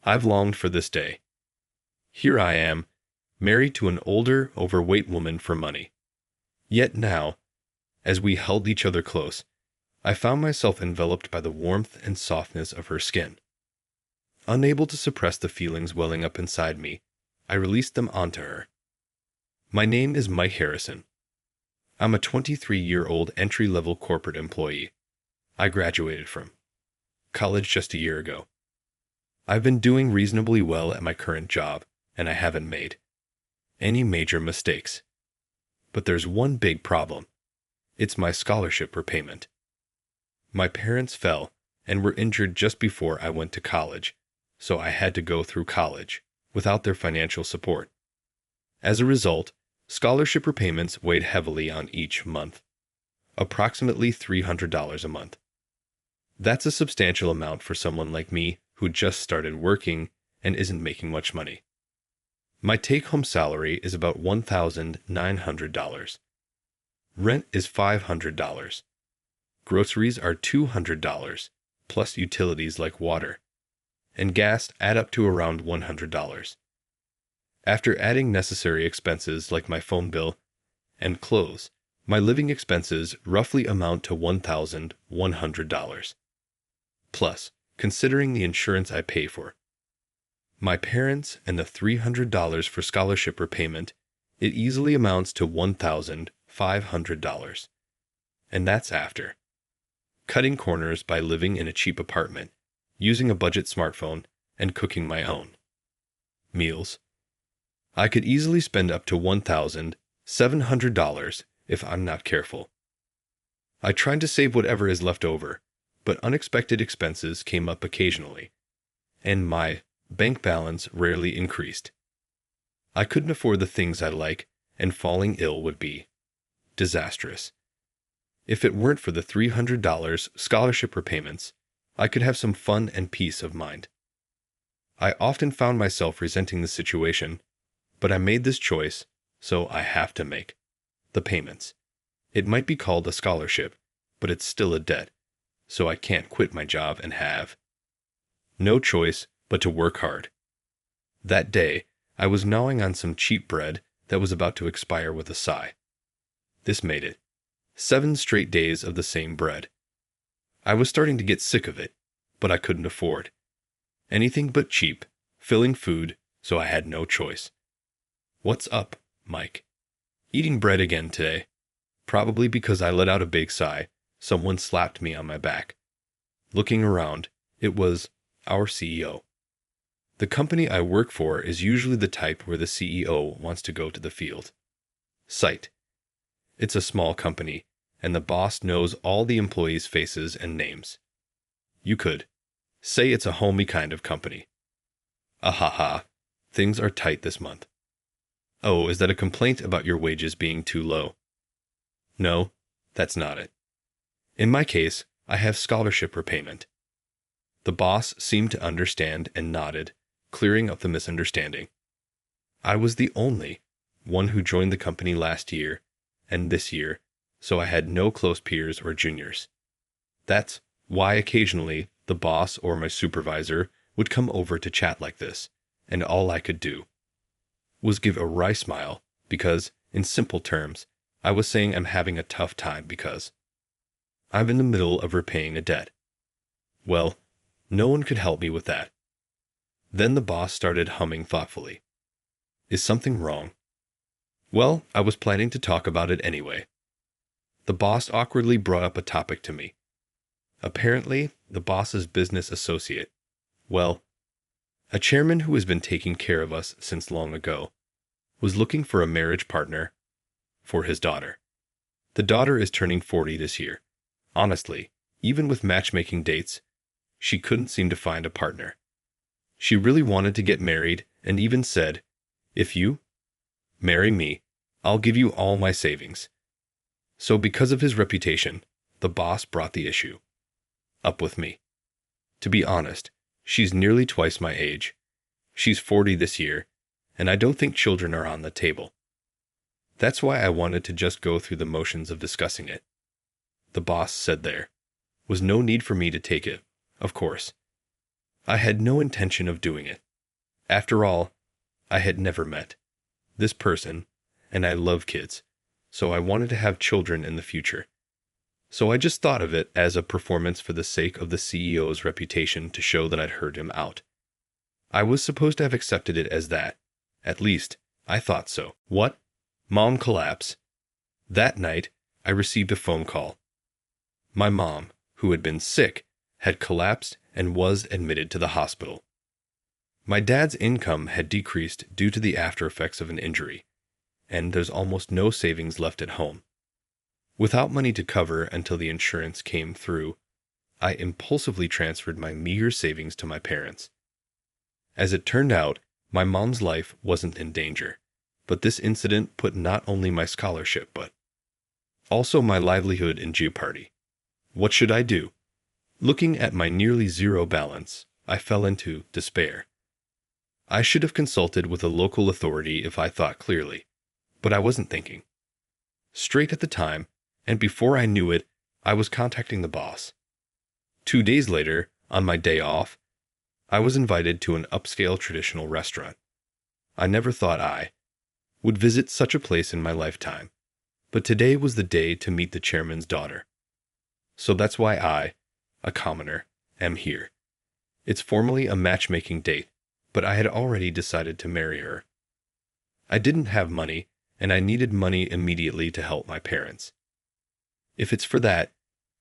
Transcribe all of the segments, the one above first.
I've longed for this day. Here I am, married to an older, overweight woman for money. Yet now, as we held each other close, I found myself enveloped by the warmth and softness of her skin. Unable to suppress the feelings welling up inside me, I released them onto her. My name is Mike Harrison. I'm a 23-year-old entry-level corporate employee. I graduated from college just a year ago. I've been doing reasonably well at my current job, and I haven't made any major mistakes. But there's one big problem. It's my scholarship repayment. My parents fell and were injured just before I went to college, so I had to go through college without their financial support. As a result, scholarship repayments weighed heavily on each month, approximately $300 a month. That's a substantial amount for someone like me who just started working and isn't making much money. My take-home salary is about $1,900. Rent is $500. Groceries are $200, plus utilities like water. And gas add up to around $100. After adding necessary expenses like my phone bill and clothes, my living expenses roughly amount to $1,100. Plus, considering the insurance I pay for, my parents, and the $300 for scholarship repayment, it easily amounts to $1,500. And that's after cutting corners by living in a cheap apartment, using a budget smartphone, and cooking my own meals. I could easily spend up to $1,700 if I'm not careful. I tried to save whatever is left over, but unexpected expenses came up occasionally, and my bank balance rarely increased. I couldn't afford the things I like, and falling ill would be disastrous. If it weren't for the $300 scholarship repayments, I could have some fun and peace of mind. I often found myself resenting the situation, but I made this choice, so I have to make the payments. It might be called a scholarship, but it's still a debt, so I can't quit my job and have no choice but to work hard. That day, I was gnawing on some cheap bread that was about to expire with a sigh. This made it 7 straight days of the same bread. I was starting to get sick of it, but I couldn't afford anything but cheap, filling food, so I had no choice. What's up, Mike? Eating bread again today. Probably because I let out a big sigh, someone slapped me on my back. Looking around, it was our CEO. The company I work for is usually the type where the CEO wants to go to the field site. It's a small company, and the boss knows all the employees' faces and names. You could say it's a homey kind of company. Ahaha, things are tight this month. Oh, is that a complaint about your wages being too low? No, that's not it. In my case, I have scholarship repayment. The boss seemed to understand and nodded, clearing up the misunderstanding. I was the only one who joined the company last year and this year, so I had no close peers or juniors. That's why occasionally the boss or my supervisor would come over to chat like this, and all I could do was give a wry smile because, in simple terms, I was saying I'm having a tough time because I'm in the middle of repaying a debt. Well, no one could help me with that. Then the boss started humming thoughtfully. Is something wrong? Well, I was planning to talk about it anyway. The boss awkwardly brought up a topic to me. Apparently, the boss's business associate, well, a chairman who has been taking care of us since long ago, was looking for a marriage partner for his daughter. The daughter is turning 40 this year. Honestly, even with matchmaking dates, she couldn't seem to find a partner. She really wanted to get married and even said, "If you marry me, I'll give you all my savings." So because of his reputation, the boss brought the issue up with me. To be honest, she's nearly twice my age. She's 40 this year, and I don't think children are on the table. That's why I wanted to just go through the motions of discussing it. The boss said there was no need for me to take it, of course. I had no intention of doing it. After all, I had never met this person, and I love kids, so I wanted to have children in the future. So I just thought of it as a performance for the sake of the CEO's reputation to show that I'd heard him out. I was supposed to have accepted it as that. At least, I thought so. What? Mom collapse. That night, I received a phone call. My mom, who had been sick, had collapsed and was admitted to the hospital. My dad's income had decreased due to the after effects of an injury, and there's almost no savings left at home. Without money to cover until the insurance came through, I impulsively transferred my meager savings to my parents. As it turned out, my mom's life wasn't in danger, but this incident put not only my scholarship but also my livelihood in jeopardy. What should I do? Looking at my nearly zero balance, I fell into despair. I should have consulted with a local authority if I thought clearly, but I wasn't thinking straight at the time, and before I knew it, I was contacting the boss. 2 days later, on my day off, I was invited to an upscale traditional restaurant. I never thought I would visit such a place in my lifetime, but today was the day to meet the chairman's daughter. So that's why I, a commoner, am here. It's formally a matchmaking date, but I had already decided to marry her. I didn't have money, and I needed money immediately to help my parents. If it's for that,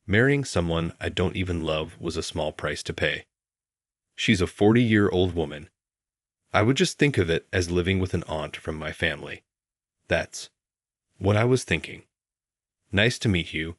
marrying someone I don't even love was a small price to pay. She's a 40-year-old woman. I would just think of it as living with an aunt from my family. That's what I was thinking. Nice to meet you.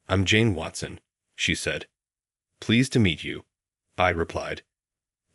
I'm Jane Watson, she said. Pleased to meet you, I replied.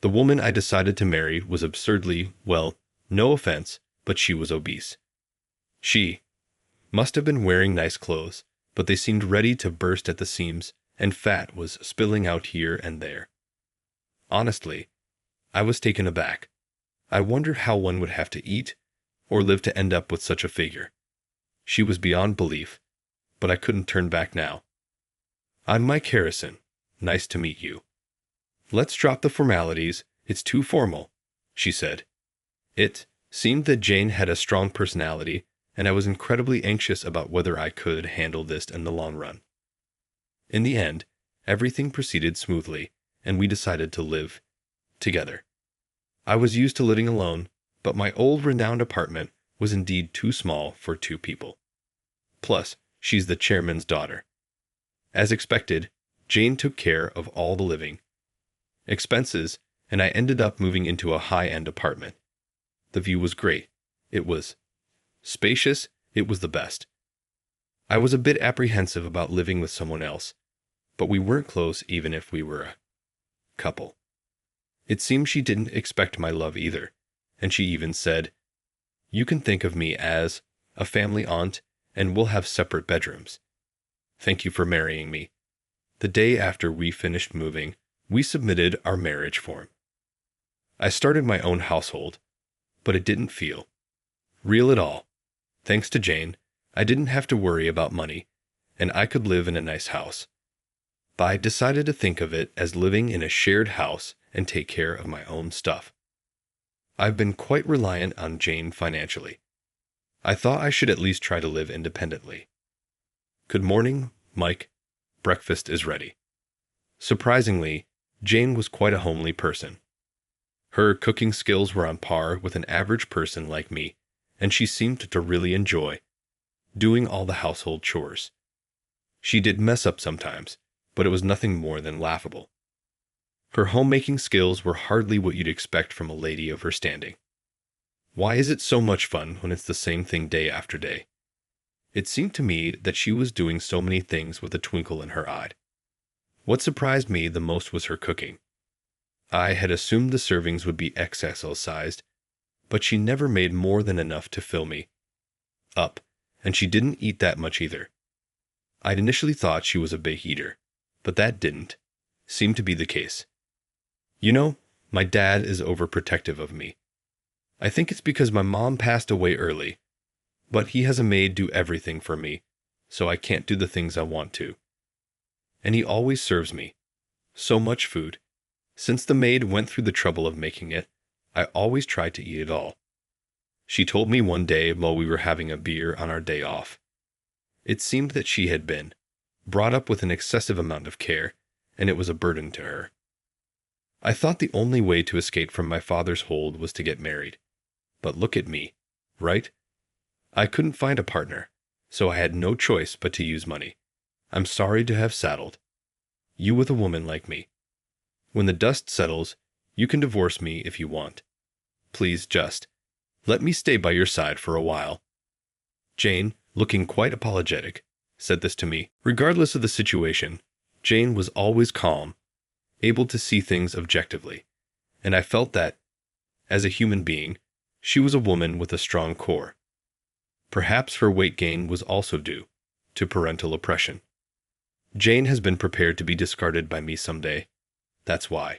The woman I decided to marry was absurdly, well, no offense, but she was obese. She must have been wearing nice clothes, but they seemed ready to burst at the seams, and fat was spilling out here and there. Honestly, I was taken aback. I wondered how one would have to eat or live to end up with such a figure. She was beyond belief, but I couldn't turn back now. I'm Mike Harrison. Nice to meet you. Let's drop the formalities. It's too formal, she said. It seemed that Jane had a strong personality, and I was incredibly anxious about whether I could handle this in the long run. In the end, everything proceeded smoothly, and we decided to live together. I was used to living alone, but my old renowned apartment was indeed too small for 2 people. Plus, she's the chairman's daughter. As expected, Jane took care of all the living expenses, and I ended up moving into a high-end apartment. The view was great. It was spacious. It was the best. I was a bit apprehensive about living with someone else, but we weren't close even if we were a couple. It seemed she didn't expect my love either, and she even said, "You can think of me as a family aunt, and we'll have separate bedrooms. Thank you for marrying me." The day after we finished moving, we submitted our marriage form. I started my own household, but it didn't feel real at all. Thanks to Jane, I didn't have to worry about money, and I could live in a nice house. But I decided to think of it as living in a shared house and take care of my own stuff. I've been quite reliant on Jane financially. I thought I should at least try to live independently. Good morning, Mike. Breakfast is ready. Surprisingly, Jane was quite a homely person. Her cooking skills were on par with an average person like me, and she seemed to really enjoy doing all the household chores. She did mess up sometimes, but it was nothing more than laughable. Her homemaking skills were hardly what you'd expect from a lady of her standing. Why is it so much fun when it's the same thing day after day? It seemed to me that she was doing so many things with a twinkle in her eye. What surprised me the most was her cooking. I had assumed the servings would be XXL-sized, but she never made more than enough to fill me up, and she didn't eat that much either. I'd initially thought she was a big eater, but that didn't seem to be the case. You know, my dad is overprotective of me. I think it's because my mom passed away early, but he has a maid do everything for me, so I can't do the things I want to. And he always serves me so much food. Since the maid went through the trouble of making it, I always tried to eat it all. She told me one day while we were having a beer on our day off. It seemed that she had been brought up with an excessive amount of care, and it was a burden to her. I thought the only way to escape from my father's hold was to get married. But look at me, right? I couldn't find a partner, so I had no choice but to use money. I'm sorry to have saddled you with a woman like me. When the dust settles, you can divorce me if you want. Please just let me stay by your side for a while. Jane, looking quite apologetic, said this to me. Regardless of the situation, Jane was always calm, able to see things objectively, and I felt that, as a human being, she was a woman with a strong core. Perhaps her weight gain was also due to parental oppression. Jane has been prepared to be discarded by me someday. That's why.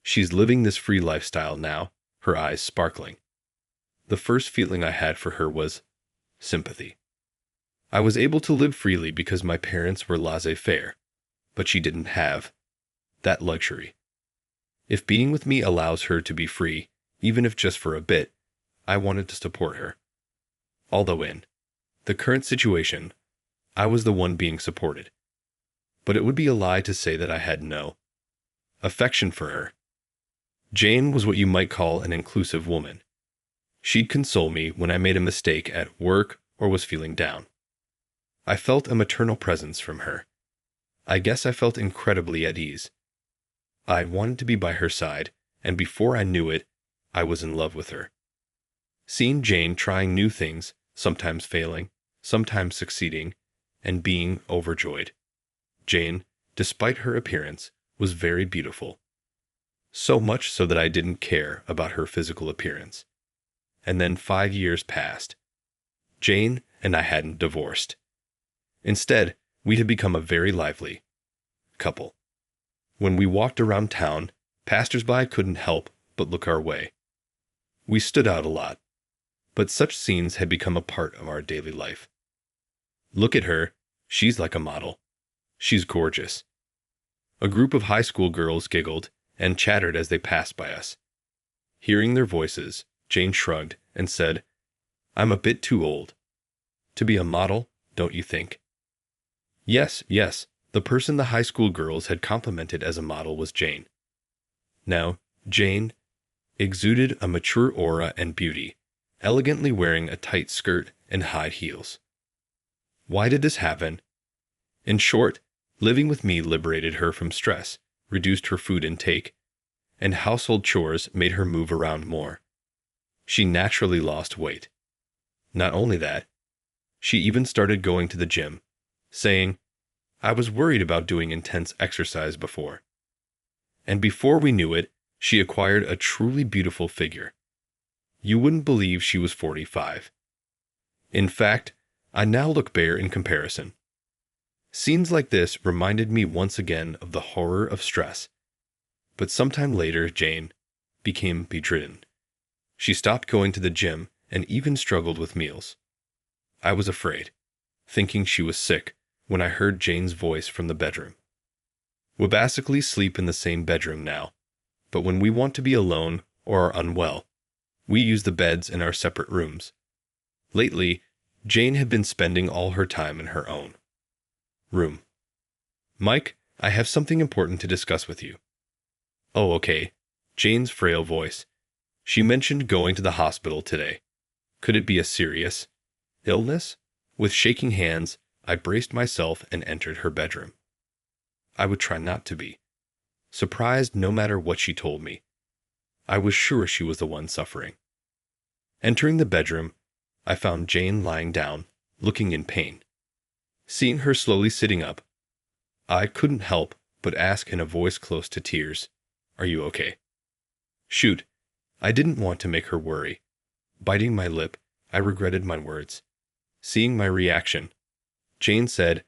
She's living this free lifestyle now, her eyes sparkling. The first feeling I had for her was sympathy. I was able to live freely because my parents were laissez-faire, but she didn't have that luxury. If being with me allows her to be free, even if just for a bit, I wanted to support her. Although in the current situation, I was the one being supported. But it would be a lie to say that I had no affection for her. Jane was what you might call an inclusive woman. She'd console me when I made a mistake at work or was feeling down. I felt a maternal presence from her. I guess I felt incredibly at ease. I wanted to be by her side, and before I knew it, I was in love with her. Seeing Jane trying new things, sometimes failing, sometimes succeeding, and being overjoyed. Jane, despite her appearance, was very beautiful. So much so that I didn't care about her physical appearance. And then 5 years passed. Jane and I hadn't divorced. Instead, we had become a very lively couple. When we walked around town, passers-by couldn't help but look our way. We stood out a lot, but such scenes had become a part of our daily life. Look at her, she's like a model. She's gorgeous. A group of high school girls giggled and chattered as they passed by us. Hearing their voices, Jane shrugged and said, "I'm a bit too old to be a model, don't you think?" Yes, the person the high school girls had complimented as a model was Jane. Now, Jane exuded a mature aura and beauty, elegantly wearing a tight skirt and high heels. Why did this happen? In short, living with me liberated her from stress, reduced her food intake, and household chores made her move around more. She naturally lost weight. Not only that, she even started going to the gym, saying, "I was worried about doing intense exercise before." And before we knew it, she acquired a truly beautiful figure. You wouldn't believe she was 45. In fact, I now look bare in comparison. Scenes like this reminded me once again of the horror of stress. But sometime later, Jane became bedridden. She stopped going to the gym and even struggled with meals. I was afraid, thinking she was sick, when I heard Jane's voice from the bedroom. We basically sleep in the same bedroom now, but when we want to be alone or are unwell, we use the beds in our separate rooms. Lately, Jane had been spending all her time in her own room. "Mike, I have something important to discuss with you." "Oh, okay." Jane's frail voice. She mentioned going to the hospital today. Could it be a serious illness? With shaking hands, I braced myself and entered her bedroom. I would try not to be surprised no matter what she told me. I was sure she was the one suffering. Entering the bedroom, I found Jane lying down, looking in pain. Seeing her slowly sitting up, I couldn't help but ask in a voice close to tears, "Are you okay?" Shoot, I didn't want to make her worry. Biting my lip, I regretted my words. Seeing my reaction, Jane said,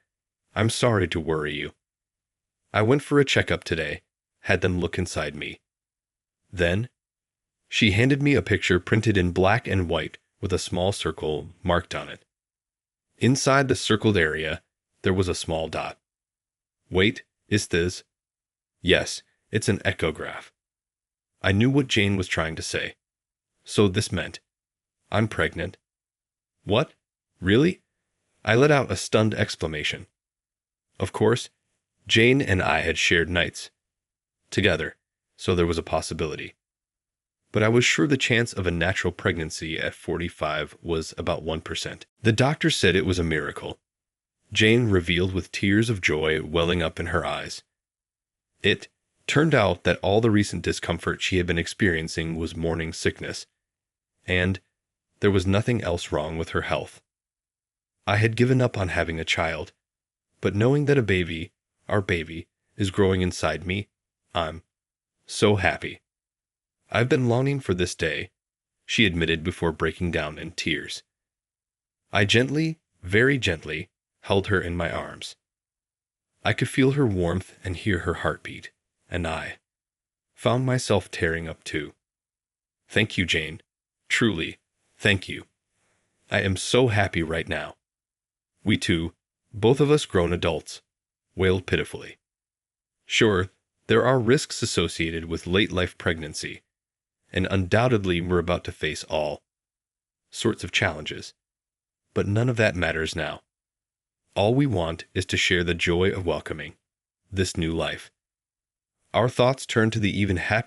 "I'm sorry to worry you. I went for a checkup today, had them look inside me." Then, she handed me a picture printed in black and white with a small circle marked on it. Inside the circled area, there was a small dot. "Wait, is this?" "Yes, It's an echograph. I knew what Jane was trying to say. So this meant, I'm pregnant. What? Really? I let out a stunned exclamation. Of course, Jane and I had shared nights together, so there was a possibility. But I was sure the chance of a natural pregnancy at 45 was about 1%. The doctor said it was a miracle. Jane revealed with tears of joy welling up in her eyes. It turned out that all the recent discomfort she had been experiencing was morning sickness, and there was nothing else wrong with her health. I had given up on having a child, but knowing that our baby, is growing inside me, I'm so happy. I've been longing for this day, she admitted before breaking down in tears. I gently, very gently, held her in my arms. I could feel her warmth and hear her heartbeat, and I found myself tearing up too. Thank you, Jane. Truly, thank you. I am so happy right now. We two, both of us grown adults, wailed pitifully. Sure, there are risks associated with late-life pregnancy, and undoubtedly we're about to face all sorts of challenges. But none of that matters now. All we want is to share the joy of welcoming this new life. Our thoughts turn to the even happier